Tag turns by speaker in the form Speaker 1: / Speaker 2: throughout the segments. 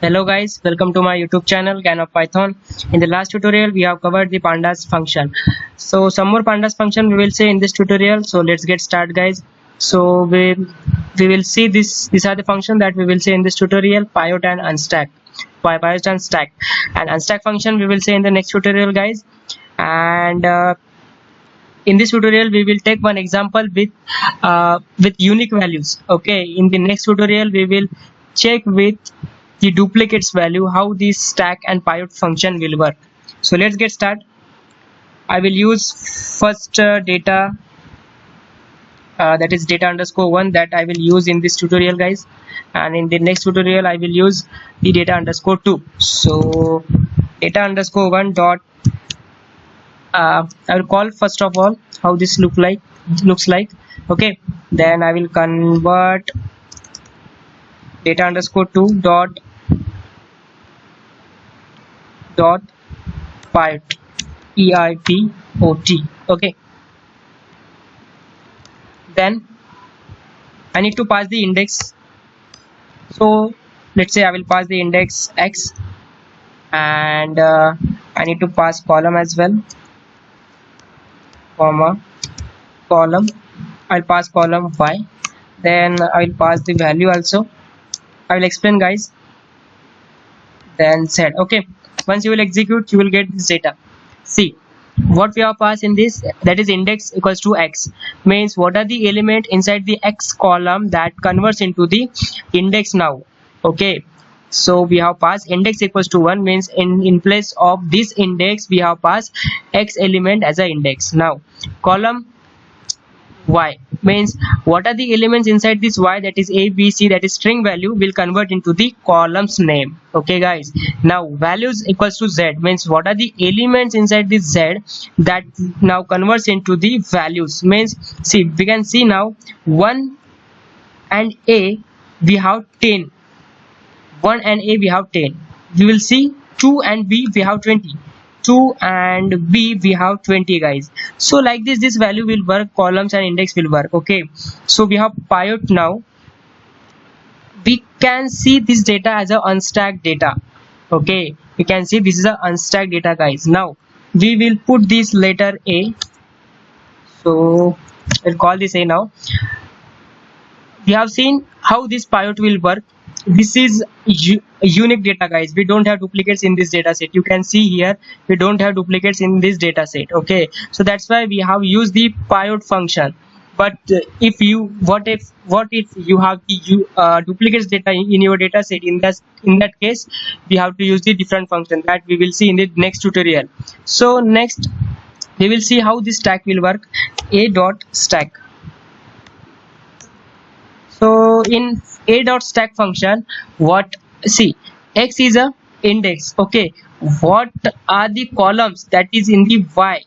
Speaker 1: Hello guys, welcome to my YouTube channel Gan of Python. In the last tutorial we have covered the pandas function. So some more pandas function we will see in this tutorial. So let's get started guys. So we will see these are the function that we will see in this tutorial: pivot and unstack. Pivot and stack. And unstack function we will see in the next tutorial guys. And in this tutorial we will take one example with unique values. Okay, in the next tutorial we will check with the duplicates value how this stack and pivot function will work. So let's get started. I will use first data, that is data underscore 1, that I will use in this tutorial guys, and in the next tutorial I will use the data underscore 2. So data underscore 1 dot I will call first of all how this looks like. Okay, then I will convert data underscore 2 dot pivot, PIVOT. Okay, then I need to pass the index. So let's say I will pass the index x, and I need to pass column as well, comma column. I'll pass column y, then I will pass the value also. I will explain guys, then set. Okay, once you will execute you will get this data. See what we have passed in this, that is index equals to x, means what are the element inside the x column that converts into the index now. Okay, so we have passed index equals to 1, means in place of this index we have passed x element as a index. Now column y means what are the elements inside this y, that is a b c, that is string value, will convert into the column's name. Okay guys, now values equals to z, means what are the elements inside this z that now converts into the values. Means see, we can see now 1 and a we have 10, 1 and a we have 10. We will see 2 and b we have 20, 2 and b we have 20 guys. So like this value will work, columns and index will work. Okay, so we have pivot. Now we can see this data as a unstacked data. Okay, we can see this is a unstacked data guys. Now we will put this letter a, so we'll call this a. Now we have seen how this pivot will work. This is unique data guys, we don't have duplicates in this data set. You can see here we don't have duplicates in this data set. Okay, so that's why we have used the pivot function. But if you what if you have the duplicates data in your data set, in that case we have to use the different function that we will see in the next tutorial. So next we will see how this stack will work, a dot stack. So in a dot stack function, what, see, x is a index. Okay, what are the columns that is in the y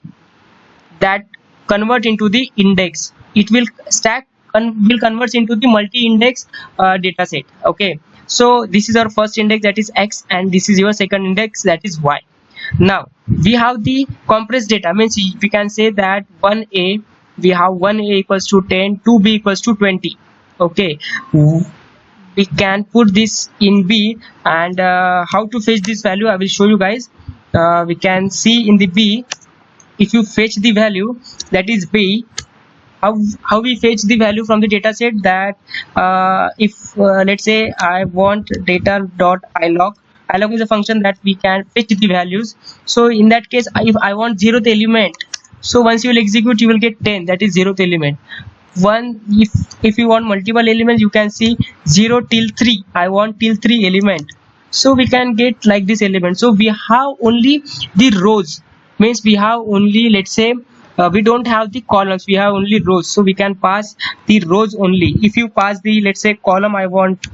Speaker 1: that convert into the index? It will stack and will convert into the multi-index data set. Okay, so this is our first index, that is x, and this is your second index, that is y. Now we have the compressed data, means we can say that 1a, we have 1a equals to 10, 2b equals to 20. Okay, we can put this in b, and how to fetch this value I will show you guys. We can see in the b, if you fetch the value, that is b, how we fetch the value from the data set, that if let's say I want data dot ilog is a function that we can fetch the values. So in that case, if I want 0th element, so once you will execute you will get 10, that is 0th element. 1, if you want multiple elements, you can see 0 till 3, I want till 3 element, so we can get like this element. So we have only the rows, means we have only, let's say we don't have the columns, we have only rows, so we can pass the rows only. If you pass the, let's say, column, I want,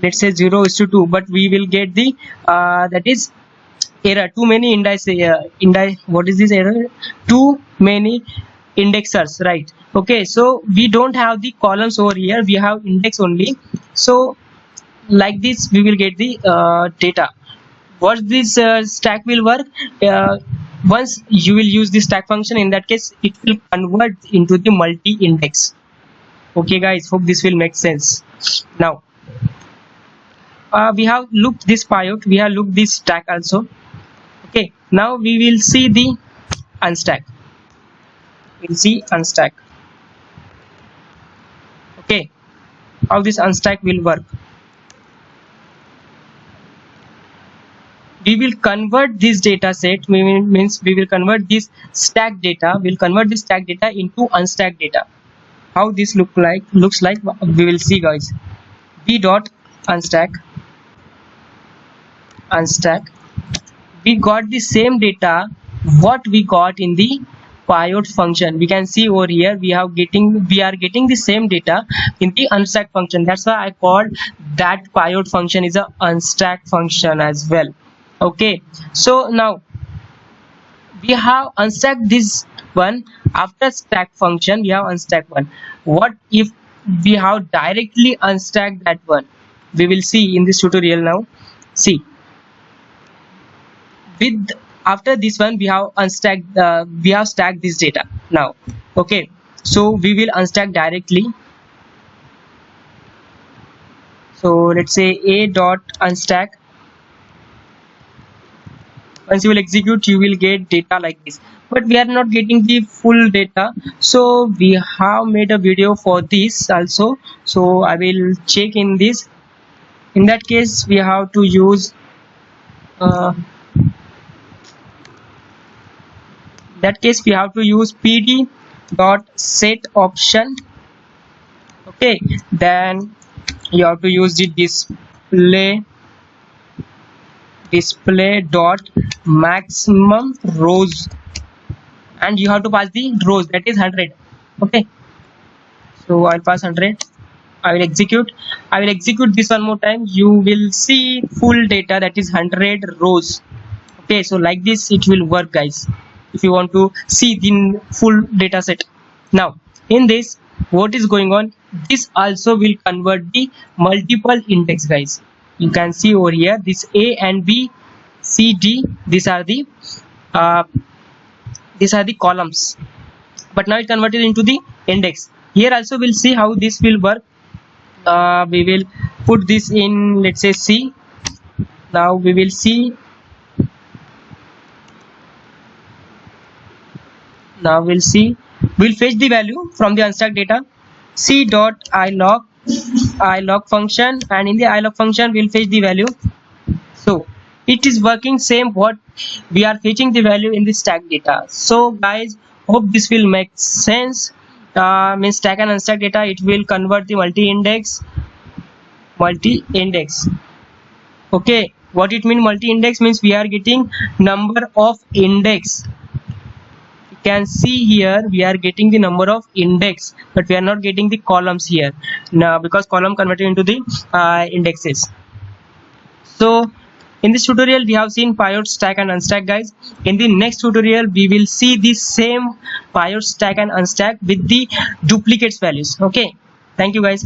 Speaker 1: let's say 0:2, but we will get the that is error, too many what is this error, too many indexers, right? Okay, so we don't have the columns over here, we have index only. So like this we will get the data. What this stack will work, once you will use the stack function, in that case it will convert into the multi-index. Okay guys, hope this will make sense. Now we have looked this pivot, we have looked this stack also. Okay, now we will see the unstack. We'll see unstack. Okay, how this unstack will work. We will convert this data set, means we will convert this stack data, we'll convert this stack data into unstack data. How this looks like we will see, guys. B dot unstack, we got the same data what we got in the pivot function. We can see over here we are getting the same data in the unstack function. That's why I called that pivot function is a unstack function as well. Okay, so now we have unstacked this one. After stack function we have unstack one. What if we have directly unstacked that one? We will see in this tutorial. Now see, with after this one we have unstacked, we have stacked this data now. Okay, so we will unstack directly. So let's say a dot unstack. Once you will execute, you will get data like this, but we are not getting the full data, so we have made a video for this also. So I will check in this. In that case we have to use pd dot set option. Okay, then you have to use the display dot maximum rows, and you have to pass the rows, that is 100. Okay, so I'll pass 100. I will execute this one more time. You will see full data, that is 100 rows. Okay, so like this it will work, guys, if you want to see the full data set. Now in this, what is going on, this also will convert the multiple index, guys. You can see over here this A and B, C, D, these are the columns, but now it converted into the index. Here also we'll see how this will work. We will put this in, let's say C. Now we will see, we'll fetch the value from the unstacked data, c dot ilog function, and in the ilog function we'll fetch the value. So it is working same what we are fetching the value in the stack data. So guys, hope this will make sense. Means stack and unstack data, it will convert the multi-index. Okay, what it means multi-index means we are getting number of index. You can see here we are getting the number of index, but we are not getting the columns here now, because column converted into the indexes. So in this tutorial we have seen pivot, stack and unstack, guys. In the next tutorial we will see the same pivot, stack and unstack with the duplicates values. Okay, thank you guys.